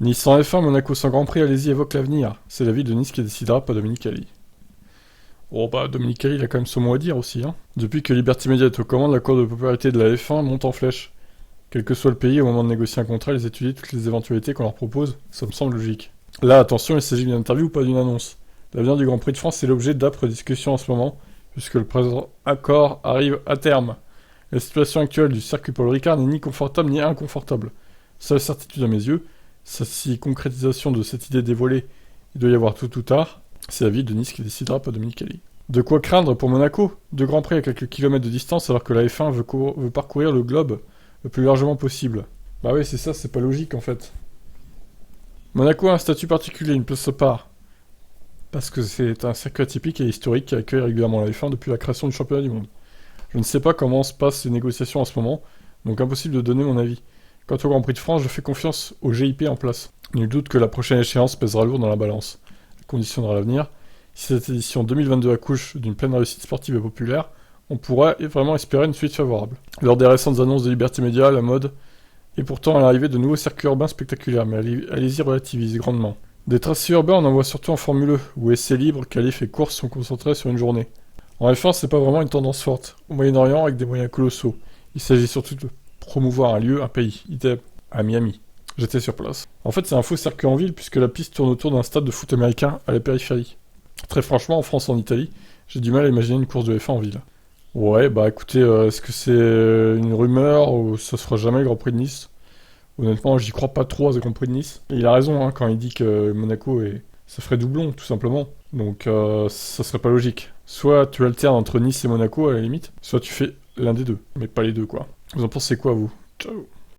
Nice sans F1, Monaco sans Grand Prix, allez-y, évoque l'avenir. C'est la vie de Nice qui décidera, pas Dominique Calli. Oh bah, Dominique Calli, il a quand même son mot à dire aussi, hein. Depuis que Liberty Media est aux commandes, la courbe de popularité de la F1 monte en flèche. Quel que soit le pays, au moment de négocier un contrat, ils étudient toutes les éventualités qu'on leur propose, ça me semble logique. Là, attention, il s'agit d'une interview ou pas d'une annonce. L'avenir du Grand Prix de France est l'objet d'âpres discussions en ce moment, puisque le présent accord arrive à terme. La situation actuelle du circuit Paul Ricard n'est ni confortable ni inconfortable. Seule certitude à mes yeux, si concrétisation de cette idée dévoilée, il doit y avoir tout ou tard, c'est la vie de Nice qui décidera, pas Dominique Calli. De quoi craindre pour Monaco? Deux grands prix à quelques kilomètres de distance alors que la F1 veut parcourir le globe le plus largement possible. Bah oui, c'est ça, c'est pas logique en fait. Monaco a un statut particulier, une place à part. Parce que c'est un circuit atypique et historique qui accueille régulièrement la F1 depuis la création du championnat du monde. Je ne sais pas comment se passent les négociations en ce moment, donc impossible de donner mon avis. Quant au Grand Prix de France, je fais confiance au GIP en place. Nul doute que la prochaine échéance pèsera lourd dans la balance. Elle conditionnera l'avenir. Si cette édition 2022 accouche d'une pleine réussite sportive et populaire, on pourra vraiment espérer une suite favorable. Lors des récentes annonces de Liberty Media, la mode est pourtant à l'arrivée de nouveaux circuits urbains spectaculaires, mais allez-y relativise grandement. Des tracés urbains, on en voit surtout en Formule E, où essais libres, qualifs et courses sont concentrés sur une journée. En F1, c'est pas vraiment une tendance forte. Au Moyen-Orient, avec des moyens colossaux. Il s'agit surtout de promouvoir un lieu, un pays. Idem à Miami. J'étais sur place. En fait, c'est un faux circuit en ville, puisque la piste tourne autour d'un stade de foot américain à la périphérie. Très franchement, en France et en Italie, j'ai du mal à imaginer une course de F1 en ville. Ouais, bah écoutez, est-ce que c'est une rumeur ou ça se fera jamais le Grand Prix de Nice? Honnêtement, j'y crois pas trop à ce Grand Prix de Nice. Et il a raison hein, quand il dit que ça ferait doublon, tout simplement. Donc ça serait pas logique. Soit tu alternes entre Nice et Monaco à la limite, soit tu fais l'un des deux, mais pas les deux quoi. Vous en pensez quoi vous? Ciao.